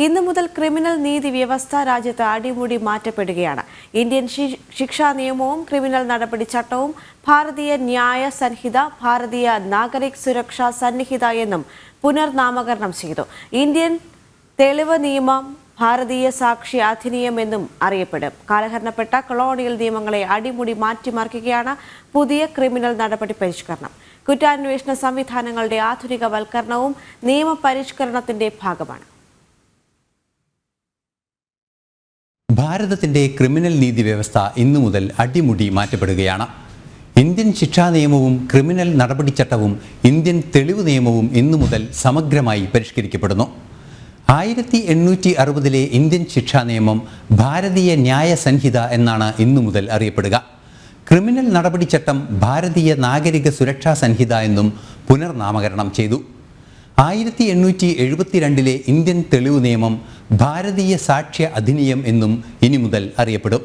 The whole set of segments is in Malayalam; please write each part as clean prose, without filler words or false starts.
ഇന്നു മുതൽ ക്രിമിനൽ നീതി വ്യവസ്ഥ രാജ്യത്ത് അടിമുടി മാറ്റപ്പെടുകയാണ്. ഇന്ത്യൻ ശിക്ഷാ നിയമവും ക്രിമിനൽ നടപടി ചട്ടവും ഭാരതീയ ന്യായ സംഹിത, ഭാരതീയ നാഗരിക് സുരക്ഷാ സന്നിഹിത എന്നും പുനർനാമകരണം ചെയ്തു. ഇന്ത്യൻ തെളിവ് നിയമം ഭാരതീയ സാക്ഷി അധിനിയം എന്നും അറിയപ്പെടും. കാലഹരണപ്പെട്ട കൊളോണിയൽ നിയമങ്ങളെ അടിമുടി മാറ്റിമറിക്കുകയാണ് പുതിയ ക്രിമിനൽ നടപടി പരിഷ്കരണം. കുറ്റാന്വേഷണ സംവിധാനങ്ങളുടെ ആധുനികവൽക്കരണവും നിയമപരിഷ്കരണത്തിന്റെ ഭാഗമാണ്. ഭാരതത്തിന്റെ ക്രിമിനൽ നീതി വ്യവസ്ഥ ഇന്നു മുതൽ അടിമുടി മാറ്റപ്പെടുകയാണ്. ഇന്ത്യൻ ശിക്ഷാ നിയമവും ക്രിമിനൽ നടപടിച്ചട്ടവും ഇന്ത്യൻ തെളിവ് നിയമവും ഇന്നു മുതൽ സമഗ്രമായി പരിഷ്കരിക്കപ്പെടുന്നു. 1860 ഇന്ത്യൻ ശിക്ഷാ നിയമം ഭാരതീയ ന്യായ സംഹിത എന്നാണ് ഇന്നു മുതൽ അറിയപ്പെടുക. ക്രിമിനൽ നടപടിച്ചട്ടം ഭാരതീയ നാഗരിക സുരക്ഷാ സംഹിത എന്നും പുനർനാമകരണം ചെയ്തു. 1872 ഇന്ത്യൻ തെളിവ് നിയമം ഭാരതീയ സാക്ഷ്യ അധിനിയം എന്നും ഇനി മുതൽ അറിയപ്പെടും.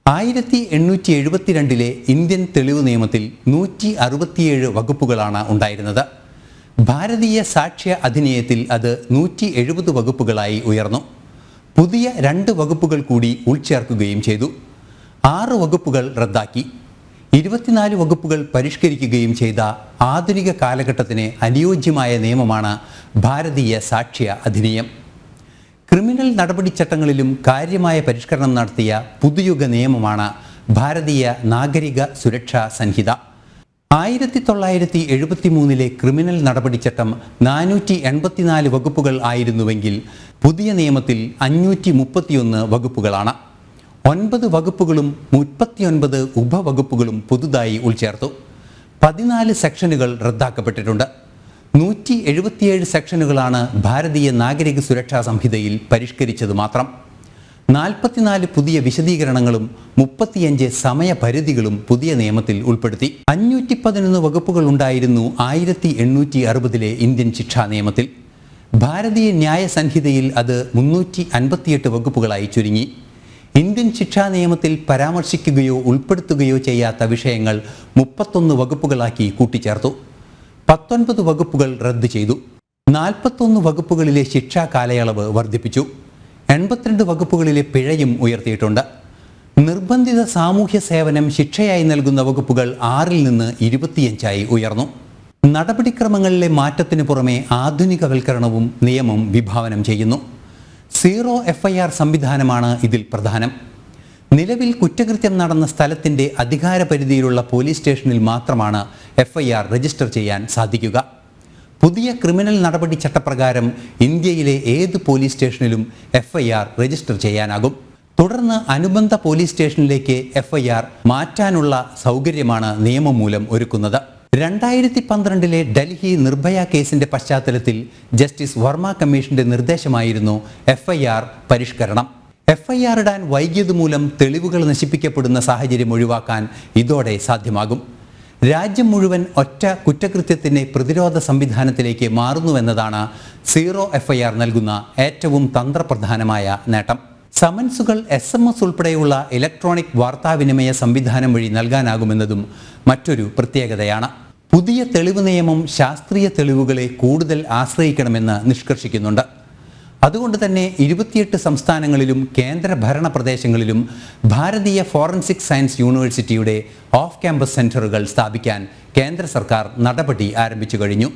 1872 ഇന്ത്യൻ തെളിവ് നിയമത്തിൽ 167 വകുപ്പുകളാണ് ഉണ്ടായിരുന്നത്. ഭാരതീയ സാക്ഷ്യ അധിനിയത്തിൽ അത് 170 വകുപ്പുകളായി ഉയർന്നു. പുതിയ 2 വകുപ്പുകൾ കൂടി ഉൾച്ചേർക്കുകയും ചെയ്തു. 6 വകുപ്പുകൾ റദ്ദാക്കി. 24 വകുപ്പുകൾ പരിഷ്കരിക്കുകയും ചെയ്ത ആധുനിക കാലഘട്ടത്തിന് അനുയോജ്യമായ നിയമമാണ് ഭാരതീയ സാക്ഷ്യ അധിനിയം. ക്രിമിനൽ നടപടിച്ചട്ടങ്ങളിലും കാര്യമായ പരിഷ്കരണം നടത്തിയ പുതുയുഗ നിയമമാണ് ഭാരതീയ നാഗരിക സുരക്ഷാ സംഹിത. 1973 ക്രിമിനൽ നടപടിച്ചട്ടം 484 വകുപ്പുകൾ ആയിരുന്നുവെങ്കിൽ പുതിയ നിയമത്തിൽ 531 വകുപ്പുകളാണ്. 9 വകുപ്പുകളും 39 ഉപവകുപ്പുകളും പുതുതായി ഉൾച്ചേർത്തു. 14 സെക്ഷനുകൾ റദ്ദാക്കപ്പെട്ടിട്ടുണ്ട്. 177 സെക്ഷനുകളാണ് ഭാരതീയ നാഗരിക സുരക്ഷാ സംഹിതയിൽ പരിഷ്കരിച്ചത് മാത്രം. 44 പുതിയ വിശദീകരണങ്ങളും 35 സമയപരിധികളും പുതിയ നിയമത്തിൽ ഉൾപ്പെടുത്തി. 511 വകുപ്പുകൾ ഉണ്ടായിരുന്നു 1860 ഇന്ത്യൻ ശിക്ഷാ നിയമത്തിൽ. ഭാരതീയ ന്യായ സംഹിതയിൽ അത് 358 വകുപ്പുകളായി ചുരുങ്ങി. ഇന്ത്യൻ ശിക്ഷാ നിയമത്തിൽ പരാമർശിക്കുകയോ ഉൾപ്പെടുത്തുകയോ ചെയ്യാത്ത വിഷയങ്ങൾ 31 വകുപ്പുകളാക്കി കൂട്ടിച്ചേർത്തു. 19 വകുപ്പുകൾ റദ്ദു ചെയ്തു. 41 വകുപ്പുകളിലെ ശിക്ഷാ കാലയളവ് വർദ്ധിപ്പിച്ചു. 82 വകുപ്പുകളിലെ പിഴയും ഉയർത്തിയിട്ടുണ്ട്. നിർബന്ധിത സാമൂഹ്യ സേവനം ശിക്ഷയായി നൽകുന്ന വകുപ്പുകൾ 6 നിന്ന് 25 ഉയർന്നു. നടപടിക്രമങ്ങളിലെ മാറ്റത്തിന് പുറമെ ആധുനികവൽക്കരണവും നിയമം വിഭാവനം ചെയ്യുന്നു. സീറോ FIR സംവിധാനമാണ് ഇതിൽ പ്രധാനം. നിലവിൽ കുറ്റകൃത്യം നടന്ന സ്ഥലത്തിൻ്റെ അധികാരപരിധിയിലുള്ള പോലീസ് സ്റ്റേഷനിൽ മാത്രമാണ് FIR രജിസ്റ്റർ ചെയ്യാൻ സാധിക്കുക. പുതിയ ക്രിമിനൽ നടപടി ചട്ടപ്രകാരം ഇന്ത്യയിലെ ഏത് പോലീസ് സ്റ്റേഷനിലും FIR രജിസ്റ്റർ ചെയ്യാനാകും. തുടർന്ന് അനുബന്ധ പോലീസ് സ്റ്റേഷനിലേക്ക് FIR മാറ്റാനുള്ള സൗകര്യമാണ് നിയമം മൂലം ഒരുക്കുന്നത്. 2012 ഡൽഹി നിർഭയ കേസിന്റെ പശ്ചാത്തലത്തിൽ ജസ്റ്റിസ് വർമ്മ കമ്മീഷന്റെ നിർദ്ദേശമായിരുന്നു FIR പരിഷ്കരണം. FIR ഇടാൻ വൈകിയത് മൂലം തെളിവുകൾ നശിപ്പിക്കപ്പെടുന്ന സാഹചര്യം ഒഴിവാക്കാൻ ഇതോടെ സാധ്യമാകും. രാജ്യം മുഴുവൻ ഒറ്റ കുറ്റകൃത്യത്തിൻ്റെ പ്രതിരോധ സംവിധാനത്തിലേക്ക് മാറുന്നുവെന്നതാണ് സീറോ FIR നൽകുന്ന ഏറ്റവും തന്ത്രപ്രധാനമായ നേട്ടം. സമൻസുകൾ SMS ഉൾപ്പെടെയുള്ള ഇലക്ട്രോണിക് വാർത്താവിനിമയ സംവിധാനം വഴി നൽകാനാകുമെന്നതും മറ്റൊരു പ്രത്യേകതയാണ്. പുതിയ തെളിവ് നിയമം ശാസ്ത്രീയ തെളിവുകളെ കൂടുതൽ ആശ്രയിക്കണമെന്ന് നിഷ്കർഷിക്കുന്നുണ്ട്. അതുകൊണ്ട് തന്നെ 28 സംസ്ഥാനങ്ങളിലും കേന്ദ്രഭരണ പ്രദേശങ്ങളിലും ഭാരതീയ ഫോറൻസിക് സയൻസ് യൂണിവേഴ്സിറ്റിയുടെ ഓഫ് ക്യാമ്പസ് സെന്ററുകൾ സ്ഥാപിക്കാൻ കേന്ദ്ര സർക്കാർ നടപടി ആരംഭിച്ചു കഴിഞ്ഞു.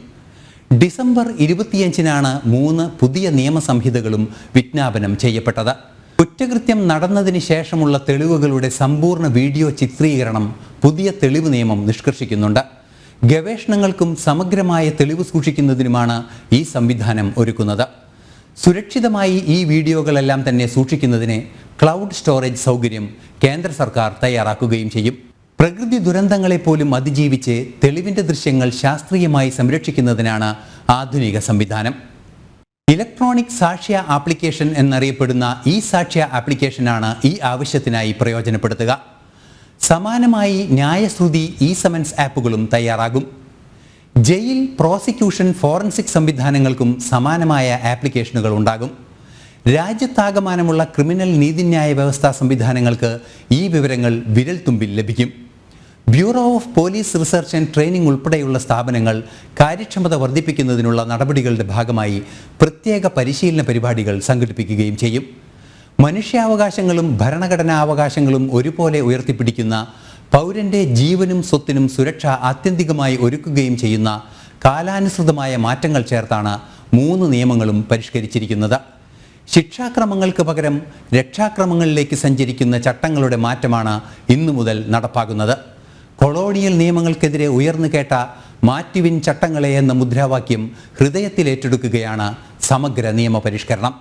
ഡിസംബർ 25 3 പുതിയ നിയമസംഹിതകളും വിജ്ഞാപനം ചെയ്യപ്പെട്ടത്. കുറ്റകൃത്യം നടന്നതിന് ശേഷമുള്ള തെളിവുകളുടെ സമ്പൂർണ്ണ വീഡിയോ ചിത്രീകരണം പുതിയ തെളിവ് നിയമം നിഷ്കർഷിക്കുന്നുണ്ട്. ഗവേഷണങ്ങൾക്കും സമഗ്രമായ തെളിവ് സൂക്ഷിക്കുന്നതിനുമാണ് ഈ സംവിധാനം ഒരുക്കുന്നത്. സുരക്ഷിതമായി ഈ വീഡിയോകളെല്ലാം തന്നെ സൂക്ഷിക്കുന്നതിന് ക്ലൗഡ് സ്റ്റോറേജ് സൗകര്യം കേന്ദ്ര സർക്കാർ തയ്യാറാക്കുകയും ചെയ്യും. പ്രകൃതി ദുരന്തങ്ങളെപ്പോലും അതിജീവിച്ച് തെളിവിൻ്റെ ദൃശ്യങ്ങൾ ശാസ്ത്രീയമായി സംരക്ഷിക്കുന്നതിനാണ് ആധുനിക സംവിധാനം. ഇലക്ട്രോണിക് സാക്ഷ്യ ആപ്ലിക്കേഷൻ എന്നറിയപ്പെടുന്ന ഈ സാക്ഷ്യ ആപ്ലിക്കേഷനാണ് ഈ ആവശ്യത്തിനായി പ്രയോജനപ്പെടുത്തുക. സമാനമായി ന്യായശ്രുതി സമൻസ് ആപ്പുകളും തയ്യാറാകും. ജയിൽ, പ്രോസിക്യൂഷൻ, ഫോറൻസിക് സംവിധാനങ്ങൾക്കും സമാനമായ ആപ്ലിക്കേഷനുകൾ ഉണ്ടാകും. രാജ്യത്താകമാനമുള്ള ക്രിമിനൽ നീതിന്യായ വ്യവസ്ഥാ സംവിധാനങ്ങൾക്ക് ഈ വിവരങ്ങൾ വിരൽത്തുമ്പിൽ ലഭിക്കും. Bureau of police research and training ഉൾപ്പെടെയുള്ള സ്ഥാപനങ്ങൾ കാര്യക്ഷമത വർദ്ധിപ്പിക്കുന്നതിനുള്ള നടപടികളുടെ ഭാഗമായി പ്രത്യേക പരിശീലന പരിപാടികൾ സംഘടിപ്പിക്കുകയും ചെയ്യും. മനുഷ്യാവകാശങ്ങളും ഭരണഘടനാ അവകാശങ്ങളും ഒരുപോലെ ഉയർത്തിപ്പിടിക്കുന്ന, പൗരന്റെ ജീവനും സ്വത്തിനും സുരക്ഷ ആത്യന്തികമായി ഒരുക്കുകയും ചെയ്യുന്ന കാലാനുസൃതമായ മാറ്റങ്ങൾ ചേർത്താണ് 3 നിയമങ്ങളും പരിഷ്കരിച്ചിരിക്കുന്നത്. ശിക്ഷാക്രമങ്ങൾക്ക് പകരം രക്ഷാക്രമങ്ങളിലേക്ക് സഞ്ചരിക്കുന്ന ചട്ടങ്ങളുടെ മാറ്റമാണ് ഇന്നു മുതൽ നടപ്പാകുന്നത്. കൊളോണിയൽ നിയമങ്ങൾക്കെതിരെ ഉയർന്നു കേട്ട മാറ്റുവിൻ ചട്ടങ്ങളെ എന്ന മുദ്രാവാക്യം ഹൃദയത്തിൽ ഏറ്റെടുക്കുകയാണ് സമഗ്ര നിയമപരിഷ്കരണം.